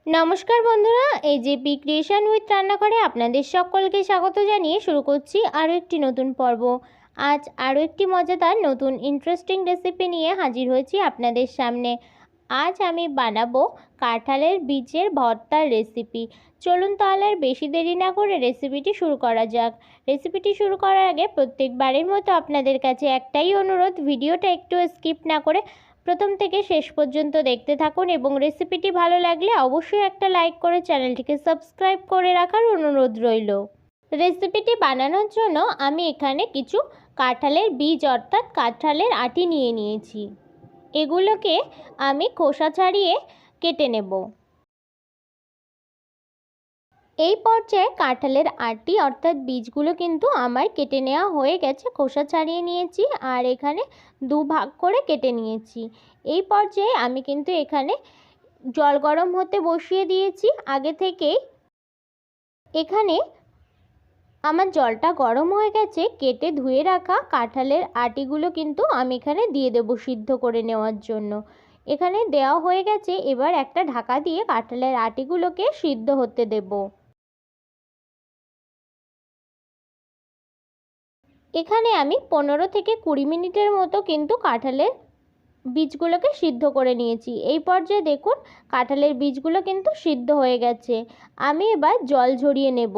নমস্কার বন্ধুরা, AJP creation with রান্নাঘরে আপনাদের সকলকে স্বাগত জানিয়ে শুরু করছি আরও একটি নতুন পর্ব। আজ আরও একটি মজাদার নতুন ইন্টারেস্টিং রেসিপি নিয়ে হাজির হয়েছি আপনাদের সামনে। আজ আমি বানাবো কাঁঠালের বীজের ভর্তার রেসিপি। চলুন তাহলে আর বেশি দেরি না করে রেসিপিটি শুরু করা যাক। রেসিপিটি শুরু করার আগে প্রত্যেকবারের মতো আপনাদের কাছে একটাই অনুরোধ, ভিডিওটা একটু স্কিপ না করে প্রথম থেকে শেষ পর্যন্ত দেখতে থাকুন এবং রেসিপিটি ভালো লাগলে অবশ্যই একটা লাইক করে চ্যানেলটিকে সাবস্ক্রাইব করে রাখার অনুরোধ রইল। রেসিপিটি বানানোর জন্য আমি এখানে কিছু কাঁঠালের বীজ অর্থাৎ কাঁঠালের আটি নিয়ে নিয়েছি। এগুলোকে আমি খোসা ছাড়িয়ে কেটে নেব। এই পর্যায়ে কাঁঠালের আটি অর্থাৎ বীজগুলো কিন্তু আমার কেটে নেওয়া হয়ে গেছে, খোসা ছাড়িয়ে নিয়েছি আর এখানে দুভাগ করে কেটে নিয়েছি। এই পর্যায়ে আমি কিন্তু এখানে জল গরম হতে বসিয়ে দিয়েছি আগে থেকেই। এখানে আমার জলটা গরম হয়ে গেছে, কেটে ধুয়ে রাখা কাঁঠালের আটিগুলো কিন্তু আমি এখানে দিয়ে দেব সিদ্ধ করে নেওয়ার জন্য। এখানে দেওয়া হয়ে গেছে, এবার একটা ঢাকা দিয়ে কাঁঠালের আটিগুলোকে সিদ্ধ হতে দেব। এখানে আমি 15 থেকে 20 মিনিটের মতো কিন্তু কাঁঠালের বীজগুলোকে সিদ্ধ করে নিয়েছি। এই পর্যায়ে দেখুন কাঁঠালের বীজগুলো কিন্তু সিদ্ধ হয়ে গেছে। আমি এবার জল ঝরিয়ে নেব।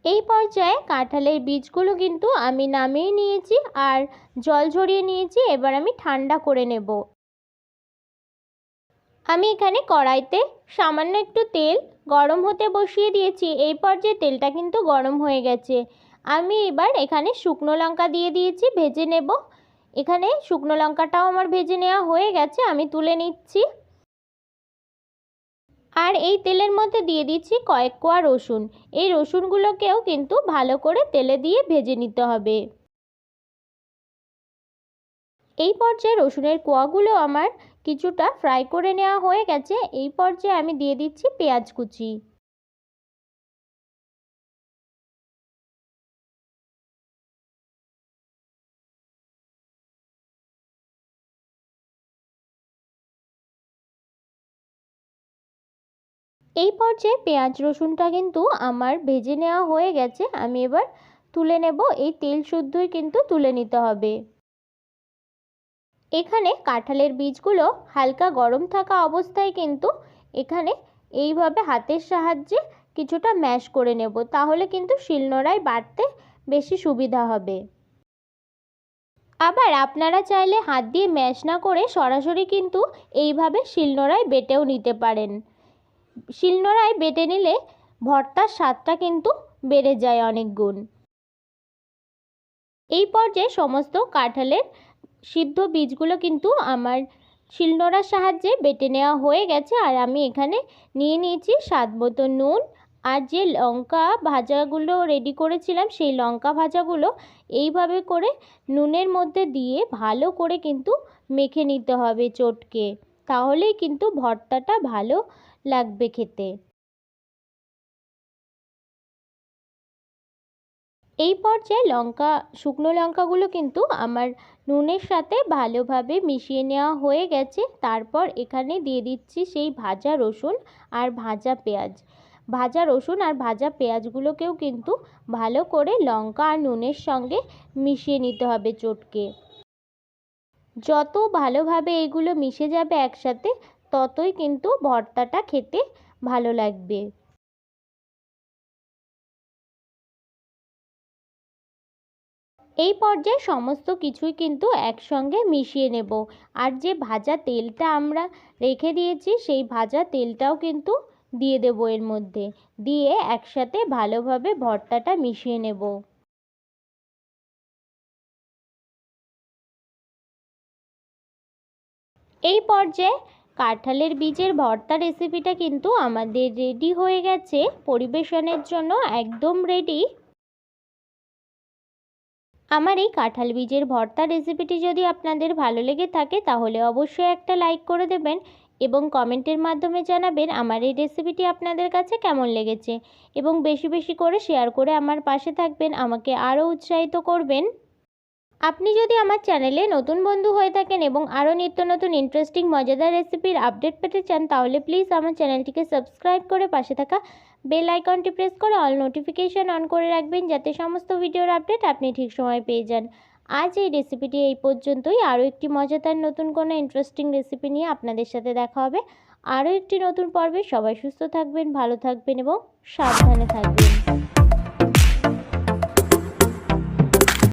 এই পর্যায়ে কাঁঠালের বীজগুলো কিন্তু আমি নামিয়ে নিয়েছি আর জল ঝরিয়ে নিয়েছি। এবার আমি ঠান্ডা করে নেব। আমি এখানে কড়াইতে সামান্য একটু তেল গরম হতে বসিয়ে দিয়েছি। এই পর্যায়ে তেলটা কিন্তু গরম হয়ে গেছে। আমি এবার এখানে শুকনো লঙ্কা দিয়ে দিয়েছি, ভেজে নেব। এখানে শুকনো লঙ্কাটাও আমার ভেজে নেওয়া হয়ে গেছে, আমি তুলে নিচ্ছি। আর এই তেলের মধ্যে দিয়ে দিচ্ছি কয়েক কোয়া রসুন। এই রসুনগুলোকেও কিন্তু ভালো করে তেলে দিয়ে ভেজে নিতে হবে। এই পর্যায়ে রসুনের কোয়াগুলো আমার কিছুটা ফ্রাই করে নেওয়া হয়ে গেছে। এই পর্যায়ে আমি দিয়ে দিচ্ছি পেঁয়াজ কুচি। এই পর্যায়ে পেঁয়াজ রসুনটা কিন্তু আমার ভেজে নেওয়া হয়ে গেছে। আমি এবার তুলে নেব। এই তেল শুদ্ধই কিন্তু তুলে নিতে হবে। এখানে কাঁঠালের বীজগুলো হালকা গরম থাকা অবস্থায় কিন্তু এখানে এইভাবে হাতের সাহায্যে কিছুটা ম্যাশ করে নেব, তাহলে কিন্তু শিলনোড়ায় বাটতে বেশি সুবিধা হবে। আবার আপনারা চাইলে হাত দিয়ে ম্যাশ না করে সরাসরি কিন্তু এইভাবে শিলনোড়ায় বেটেও নিতে পারেন। শিলনোড়ায় বেটে নিলে ভর্তার স্বাদটা কিন্তু বেড়ে যায় অনেক গুণ। এই পর্যায়ে সমস্ত কাঁঠালের সিদ্ধ বীজগুলো কিন্তু আমার শিলনোড়ার সাহায্যে বেটে নেওয়া হয়ে গেছে। আর আমি এখানে নিয়ে নিয়েছি স্বাদ মতো নুন, আর যে লঙ্কা ভাজাগুলো রেডি করেছিলাম সেই লঙ্কা ভাজাগুলো এইভাবে করে নুনের মধ্যে দিয়ে ভালো করে কিন্তু মেখে নিতে হবে চটকে, তাহলেই কিন্তু ভর্তাটা ভালো লাগবে খেতে। এই পর্যায়ে শুকনো লঙ্কাগুলো কিন্তু আমার নুনের সাথে ভালোভাবে মিশিয়ে নেওয়া হয়ে গেছে। তারপর এখানে দিয়ে দিচ্ছি সেই ভাজা রসুন আর ভাজা পেঁয়াজ। ভাজা রসুন আর ভাজা পেঁয়াজগুলোকেও কিন্তু ভালো করে লঙ্কা আর নুনের সঙ্গে মিশিয়ে নিতে হবে চটকে। যত ভালোভাবে এগুলো মিশে যাবে একসাথে, ততই কিন্তু ভর্তাটা খেতে ভালো লাগবে। এই পর্যায়ে সমস্ত কিছুই কিন্তু একসঙ্গে মিশিয়ে নেব। আর যে ভাজা তেলটা আমরা রেখে দিয়েছি সেই ভাজা তেলটাও কিন্তু দিয়ে দেবো এর মধ্যে, দিয়ে একসাথে ভালোভাবে ভর্তাটা মিশিয়ে নেব। এই পর্যায়ে কাঁঠালের বীজের ভর্তা রেসিপিটা কিন্তু আমাদের রেডি হয়ে গেছে, পরিবেশনের জন্য একদম রেডি। আমার এই কাঁঠাল বীজের ভর্তা রেসিপিটি যদি আপনাদের ভালো লেগে থাকে তাহলে অবশ্যই একটা লাইক করে দেবেন এবং কমেন্টের মাধ্যমে জানাবেন আমার এই রেসিপিটি আপনাদের কাছে কেমন লেগেছে, এবং বেশি বেশি করে শেয়ার করে আমার পাশে থাকবেন, আমাকে আরও উৎসাহিত করবেন। আপনি যদি আমার চ্যানেলে নতুন বন্ধু হয়ে থাকেন এবং আরও নিত্য নতুন ইন্টারেস্টিং মজাদার রেসিপির আপডেট পেতে চান, তাহলে প্লিজ আমার চ্যানেলটিকে সাবস্ক্রাইব করে পাশে থাকা বেল আইকনটি প্রেস করে অল নোটিফিকেশান অন করে রাখবেন, যাতে সমস্ত ভিডিওর আপডেট আপনি ঠিক সময় পেয়ে যান। আজ এই রেসিপিটি এই পর্যন্তই। আরও একটি মজাদার নতুন কোনো ইন্টারেস্টিং রেসিপি নিয়ে আপনাদের সাথে দেখা হবে আরও একটি নতুন পর্বে। সবাই সুস্থ থাকবেন, ভালো থাকবেন এবং সাবধানে থাকবেন।